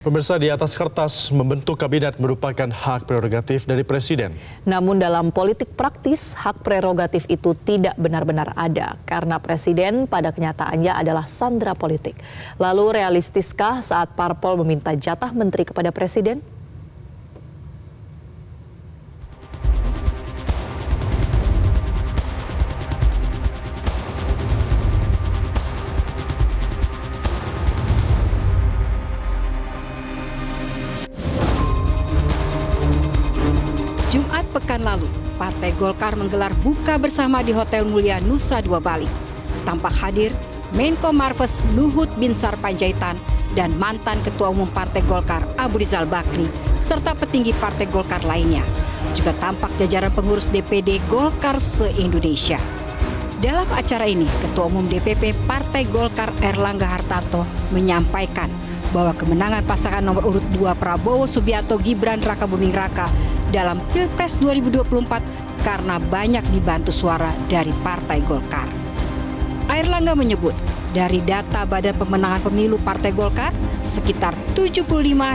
Pemirsa, di atas kertas membentuk kabinet merupakan hak prerogatif dari Presiden. Namun dalam politik praktis, hak prerogatif itu tidak benar-benar ada karena Presiden pada kenyataannya adalah sandera politik. Lalu realistiskah saat parpol meminta jatah menteri kepada Presiden? Jumat pekan lalu, Partai Golkar menggelar buka bersama di Hotel Mulia Nusa Dua Bali. Tampak hadir Menko Marves Luhut Binsar Panjaitan dan mantan Ketua Umum Partai Golkar Abu Rizal Bakri serta petinggi Partai Golkar lainnya. Juga tampak jajaran pengurus DPD Golkar se-Indonesia. Dalam acara ini, Ketua Umum DPP Partai Golkar Erlangga Hartarto menyampaikan bahwa kemenangan pasangan nomor urut 2 Prabowo Subianto Gibran Rakabuming Raka dalam Pilpres 2024 karena banyak dibantu suara dari Partai Golkar. Airlangga menyebut, dari data Badan Pemenangan Pemilu Partai Golkar, sekitar 75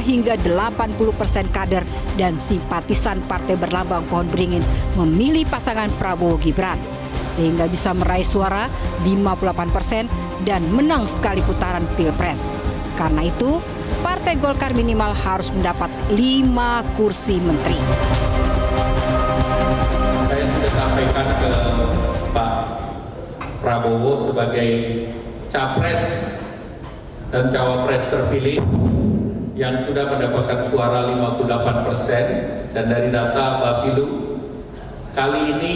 hingga 80% kader dan simpatisan Partai Berlambang Pohon Beringin memilih pasangan Prabowo Gibran, sehingga bisa meraih suara 58% dan menang sekali putaran Pilpres. Karena itu, Partai Golkar minimal harus mendapat 5 kursi menteri. Saya sudah sampaikan ke Pak Prabowo sebagai capres dan cawapres terpilih yang sudah mendapatkan suara 58% dan dari data Bapilu, kali ini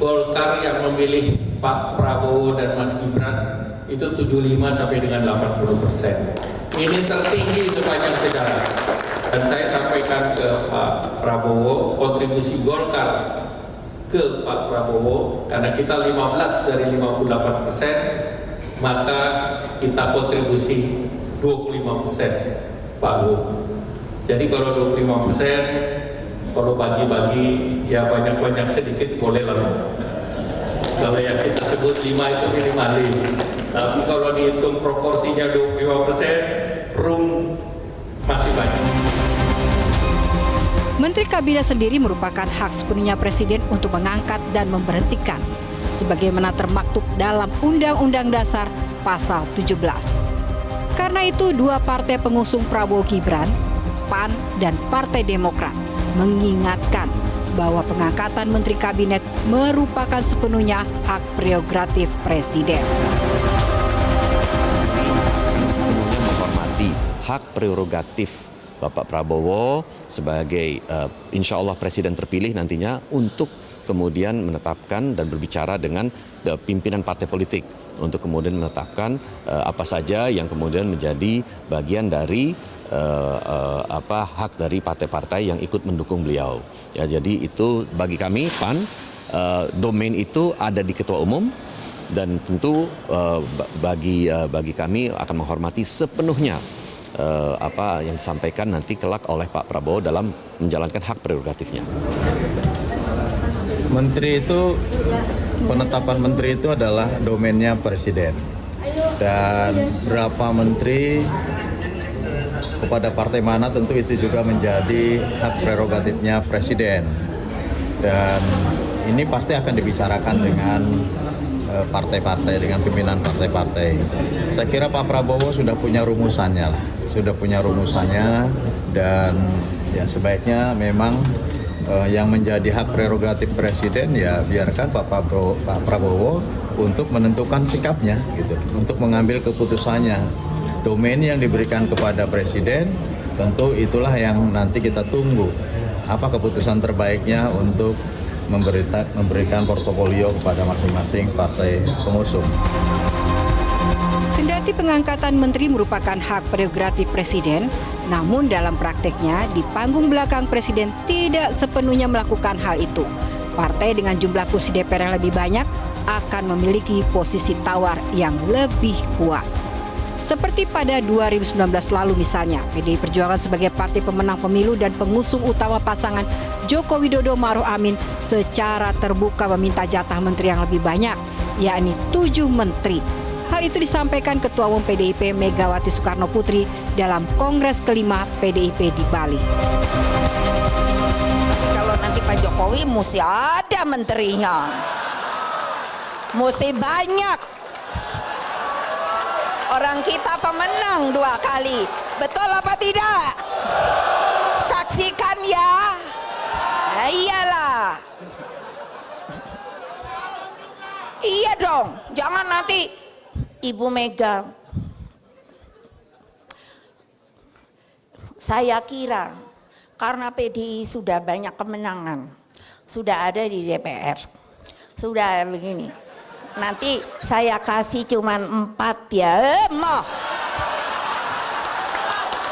Golkar yang memilih Pak Prabowo dan Mas Gibran itu 75 sampai dengan 80%. Ini tertinggi sepanjang sejarah. Dan saya sampaikan ke Pak Prabowo, kontribusi Golkar ke Pak Prabowo, karena kita 15 dari 58%, maka kita kontribusi 25%, Pak Luhut. Jadi kalau 25%, kalau bagi-bagi, ya banyak-banyak sedikit boleh lah. Kalau yang kita sebut 5 itu minimalis. Tapi kalau dihitung proporsinya 25%, room masih banyak. Menteri Kabinet sendiri merupakan hak sepenuhnya Presiden untuk mengangkat dan memberhentikan, sebagaimana termaktub dalam Undang-Undang Dasar Pasal 17. Karena itu, dua partai pengusung Prabowo Gibran, PAN dan Partai Demokrat, mengingatkan bahwa pengangkatan Menteri Kabinet merupakan sepenuhnya hak prerogatif Presiden. Sepenuhnya menghormati hak prerogatif Bapak Prabowo sebagai insya Allah Presiden terpilih nantinya untuk kemudian menetapkan dan berbicara dengan pimpinan partai politik untuk kemudian menetapkan apa saja yang kemudian menjadi bagian dari hak dari partai-partai yang ikut mendukung beliau. Ya, jadi itu bagi kami PAN, domain itu ada di Ketua Umum. Dan tentu bagi kami akan menghormati sepenuhnya apa yang disampaikan nanti kelak oleh Pak Prabowo dalam menjalankan hak prerogatifnya. Menteri itu, penetapan menteri itu adalah domainnya Presiden. Dan berapa menteri kepada partai mana tentu itu juga menjadi hak prerogatifnya Presiden. Dan ini pasti akan dibicarakan dengan partai-partai, dengan pimpinan partai-partai. Saya kira Pak Prabowo sudah punya rumusannya lah, dan ya sebaiknya memang yang menjadi hak prerogatif Presiden ya biarkan Pak Prabowo untuk menentukan sikapnya gitu, untuk mengambil keputusannya. Domain yang diberikan kepada Presiden tentu itulah yang nanti kita tunggu apa keputusan terbaiknya untuk memberikan portofolio kepada masing-masing partai pengusung. Kendati pengangkatan menteri merupakan hak prerogatif Presiden, namun dalam prakteknya di panggung belakang Presiden tidak sepenuhnya melakukan hal itu. Partai dengan jumlah kursi DPR yang lebih banyak akan memiliki posisi tawar yang lebih kuat. Seperti pada 2019 lalu misalnya, PDI Perjuangan sebagai partai pemenang pemilu dan pengusung utama pasangan Joko Widodo Ma'ruf Amin secara terbuka meminta jatah menteri yang lebih banyak, yakni 7 menteri. Hal Hal itu disampaikan Ketua Umum PDIP Megawati Soekarno Putri dalam Kongres kelima PDIP di Bali. Kalau nanti Pak Jokowi mesti ada menterinya, mesti banyak. Orang kita pemenang 2 kali, betul apa tidak? Saksikan ya. Nah, iyalah. Iya dong, jangan nanti Ibu Mega. Saya kira karena PDI sudah banyak kemenangan, sudah ada di DPR, sudah begini. Nanti saya kasih cuman 4 ya, mau.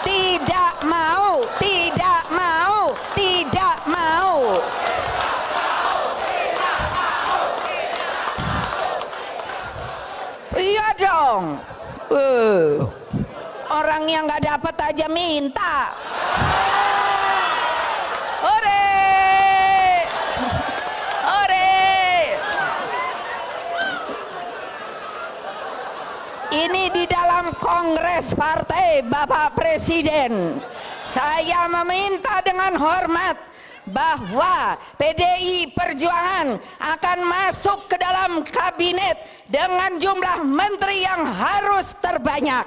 Tidak mau, tidak mau, tidak mau. Iya dong. Orang yang nggak dapat aja minta. Ore, ore. Ini di dalam Kongres Partai Bapak Presiden. Saya meminta dengan hormat bahwa PDI Perjuangan akan masuk ke dalam kabinet dengan jumlah menteri yang harus terbanyak.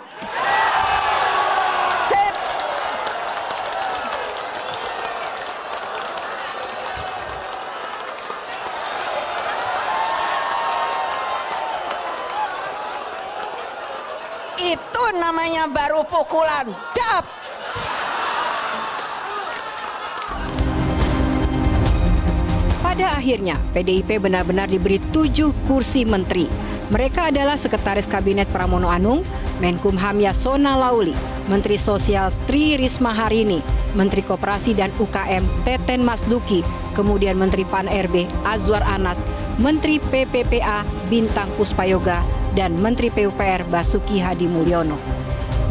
Itu namanya baru pukulan dap. Pada akhirnya, PDIP benar-benar diberi 7 kursi menteri. Mereka adalah Sekretaris Kabinet Pramono Anung, Menkumham Yasona Lauli, Menteri Sosial Tri Risma Harini, Menteri Koperasi dan UKM Teten Masduki, kemudian Menteri Pan-RB Azwar Anas, Menteri PPPA Bintang Puspayoga, dan Menteri PUPR Basuki Hadi Mulyono.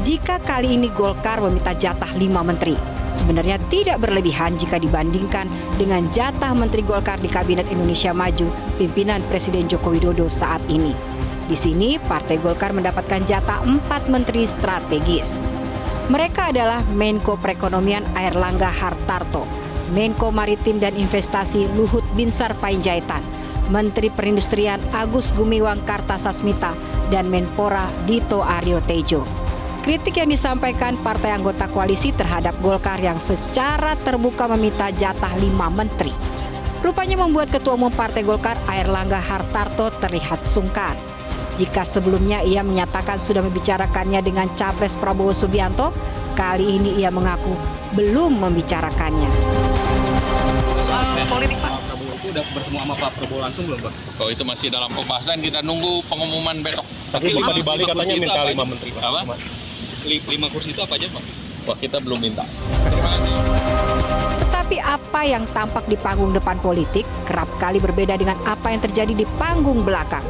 Jika kali ini Golkar meminta jatah 5 menteri, sebenarnya tidak berlebihan jika dibandingkan dengan jatah Menteri Golkar di Kabinet Indonesia Maju pimpinan Presiden Joko Widodo saat ini. Di sini, Partai Golkar mendapatkan jatah 4 menteri strategis. Mereka adalah Menko Perekonomian Airlangga Hartarto, Menko Maritim dan Investasi Luhut Binsar Panjaitan, Menteri Perindustrian Agus Gumiwang Kartasasmita, dan Menpora Dito Aryo Tejo. Kritik yang disampaikan partai anggota koalisi terhadap Golkar yang secara terbuka meminta jatah 5 menteri, rupanya membuat Ketua Umum Partai Golkar Airlangga Hartarto terlihat sungkan. Jika sebelumnya ia menyatakan sudah membicarakannya dengan Capres Prabowo Subianto, kali ini ia mengaku belum membicarakannya. Soal politik Pak Prabowo itu udah bertemu sama Pak Prabowo langsung belum Pak? Oh, itu masih dalam pembahasan, kita nunggu pengumuman besok. Tapi di Bali katanya minta 5 menteri Pak. Apa? 5 kursi itu apa aja Pak? Wah, kita belum minta. Terima kasih. Tetapi apa yang tampak di panggung depan politik kerap kali berbeda dengan apa yang terjadi di panggung belakang.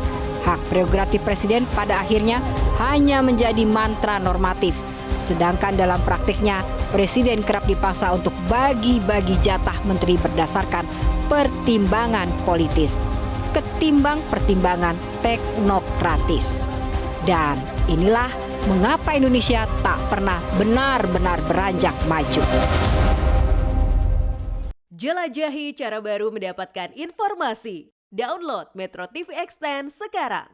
Hak prerogatif Presiden pada akhirnya hanya menjadi mantra normatif. Sedangkan dalam praktiknya, Presiden kerap dipaksa untuk bagi-bagi jatah menteri berdasarkan pertimbangan politis, ketimbang pertimbangan teknokratis. Dan inilah mengapa Indonesia tak pernah benar-benar beranjak maju. Jelajahi cara baru mendapatkan informasi. Download Metro TV Extend sekarang.